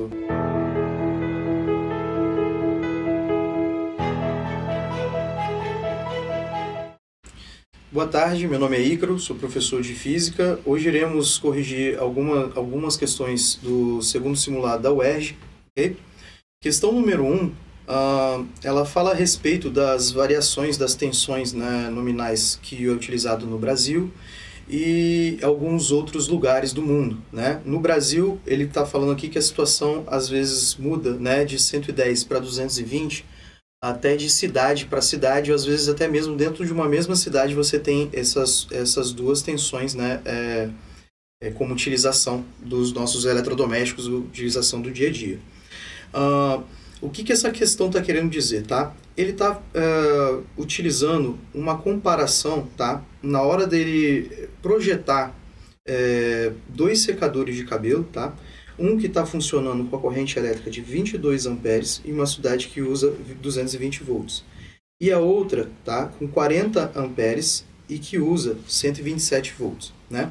Boa tarde, meu nome é Ícaro, sou professor de Física. Hoje iremos corrigir algumas questões do segundo simulado da UERJ. Okay? Questão número 1, ela fala a respeito das variações das tensões, né, nominais que é utilizado no Brasil e alguns outros lugares do mundo. Né? No Brasil, ele está falando aqui que a situação às vezes muda, né, de 110 para 220, até de cidade para cidade, ou às vezes até mesmo dentro de uma mesma cidade você tem essas duas tensões, né, como utilização dos nossos eletrodomésticos, utilização do dia a dia. O que essa questão está querendo dizer, tá? Ele está utilizando uma comparação, tá? Na hora dele projetar dois secadores de cabelo, tá? Um que está funcionando com a corrente elétrica de 22 amperes em uma cidade que usa 220 volts. E a outra, tá? Com 40 amperes e que usa 127 volts, né?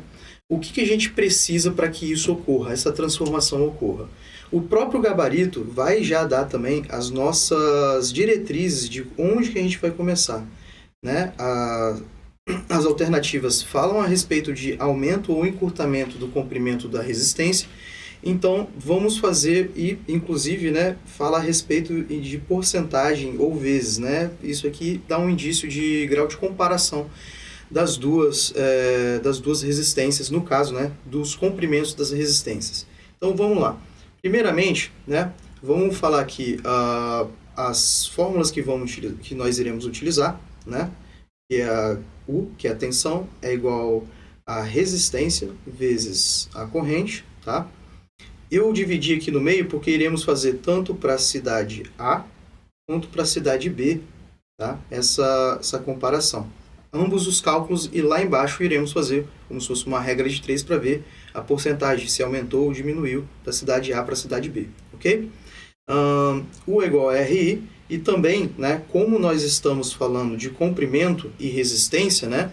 O que a gente precisa para que isso ocorra, essa transformação ocorra? O próprio gabarito vai já dar também as nossas diretrizes de onde que a gente vai começar, né? As alternativas falam a respeito de aumento ou encurtamento do comprimento da resistência. Então, vamos fazer, e inclusive, né, fala a respeito de porcentagem ou vezes, né? Isso aqui dá um indício de grau de comparação das duas resistências, no caso, né, dos comprimentos das resistências. Então, vamos lá. Primeiramente, né, vamos falar aqui as fórmulas que nós iremos utilizar, né? Que é a U, que é a tensão, é igual a resistência vezes a corrente, tá? Eu dividi aqui no meio porque iremos fazer tanto para a cidade A quanto para a cidade B, tá? Essa comparação. Ambos os cálculos e lá embaixo iremos fazer como se fosse uma regra de 3 para ver a porcentagem, se aumentou ou diminuiu da cidade A para a cidade B, ok? U é igual a RI e também, né, como nós estamos falando de comprimento e resistência, né,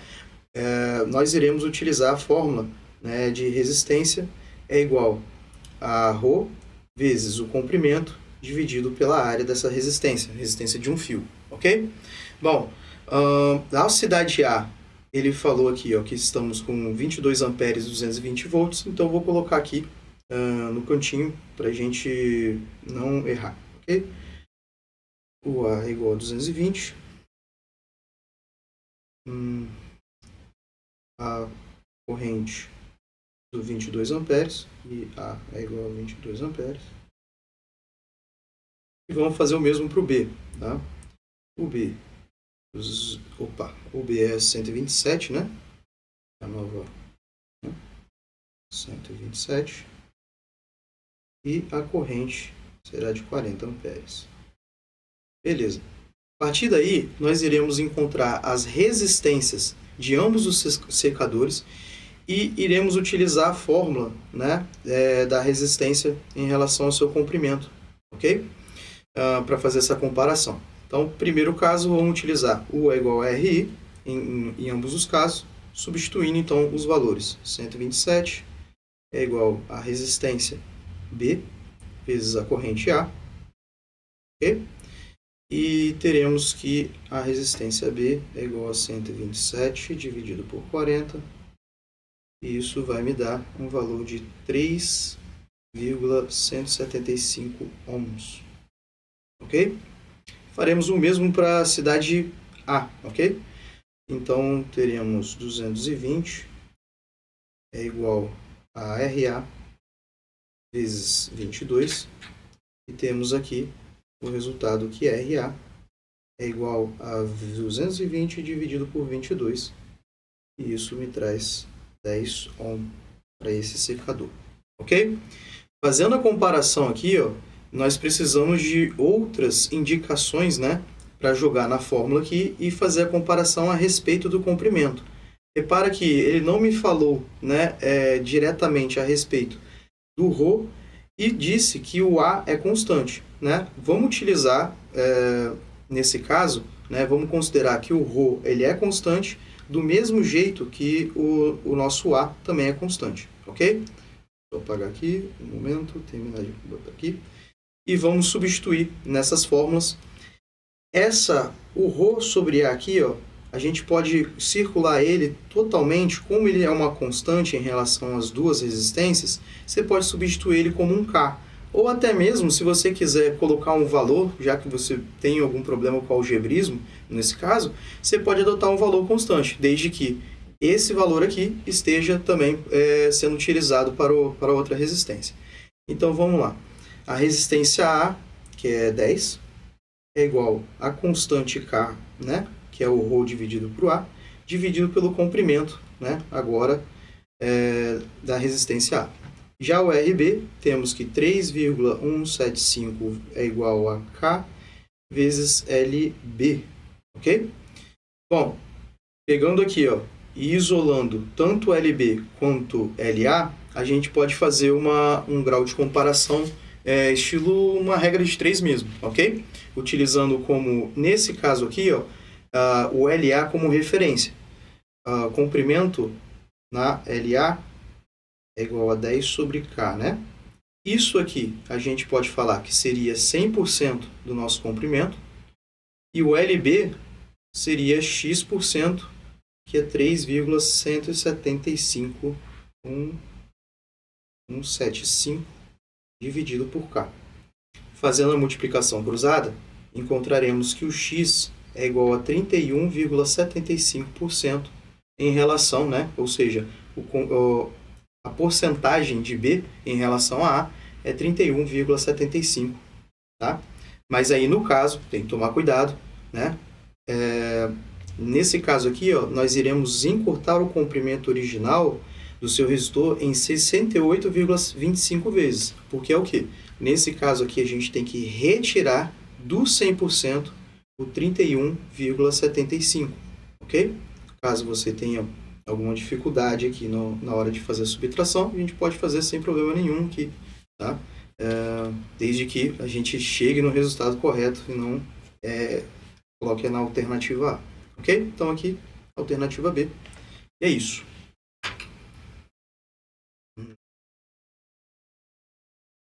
nós iremos utilizar a fórmula, né, de resistência é igual a ρ vezes o comprimento dividido pela área dessa resistência de um fio, ok? Bom, a cidade A, ele falou aqui, ó, que estamos com 22 amperes e 220 volts, então eu vou colocar aqui no cantinho para a gente não errar, ok? O A é igual a 220, a corrente do 22 amperes, e A é igual a 22 amperes. E vamos fazer o mesmo para o B, tá? O B é 127, né? A nova 127. E a corrente será de 40 amperes. Beleza. A partir daí, nós iremos encontrar as resistências de ambos os secadores e iremos utilizar a fórmula, né, da resistência em relação ao seu comprimento, ok? Para fazer essa comparação. Então, primeiro caso, vamos utilizar U é igual a RI em ambos os casos, substituindo então os valores. 127 é igual a resistência B vezes a corrente A, ok? E teremos que a resistência B é igual a 127 dividido por 40, e isso vai me dar um valor de 3,175 ohms, ok? Faremos o mesmo para a cidade A, ok? Então, teremos 220 é igual a RA vezes 22, e temos aqui o resultado que RA é igual a 220 dividido por 22, e isso me traz 10 ohm para esse secador, ok? Fazendo a comparação aqui, ó, nós precisamos de outras indicações, né, para jogar na fórmula aqui e fazer a comparação a respeito do comprimento. Repara que ele não me falou, né, diretamente a respeito do ρ e disse que o A é constante, né? Vamos utilizar, nesse caso, né, vamos considerar que o ρ ele é constante do mesmo jeito que o nosso A também é constante, ok? Vou apagar aqui, um momento, terminar de botar aqui. E vamos substituir nessas fórmulas. O ρ sobre A aqui, ó, a gente pode circular ele totalmente, como ele é uma constante em relação às duas resistências, você pode substituir ele como um K. Ou até mesmo, se você quiser colocar um valor, já que você tem algum problema com o algebrismo, nesse caso, você pode adotar um valor constante, desde que esse valor aqui esteja também sendo utilizado para outra resistência. Então, vamos lá. A resistência A, que é 10, é igual a constante K, né, que é o ρ dividido por A, dividido pelo comprimento, né, agora, da resistência A. Já o RB, temos que 3,175 é igual a K vezes LB, ok? Bom, pegando aqui, ó, e isolando tanto LB quanto LA, a gente pode fazer um grau de comparação estilo uma regra de 3 mesmo, ok? Utilizando como, nesse caso aqui, ó, o LA como referência. Comprimento na LA é igual a 10 sobre K, né? Isso aqui a gente pode falar que seria 100% do nosso comprimento, e o LB seria X%, que é 3,175 dividido por K. Fazendo a multiplicação cruzada, encontraremos que o X é igual a 31,75% em relação, né? Ou seja, a porcentagem de B em relação a A é 31,75%, tá? Mas aí, no caso, tem que tomar cuidado, né? Nesse caso aqui, ó, nós iremos encurtar o comprimento original do seu resistor em 68,25 vezes. Porque é o quê? Nesse caso aqui, a gente tem que retirar do 100% o 31,75, ok? Caso você tenha alguma dificuldade aqui na hora de fazer a subtração, a gente pode fazer sem problema nenhum aqui, tá? Desde que a gente chegue no resultado correto e não coloque na alternativa A, ok? Então aqui, alternativa B. E é isso.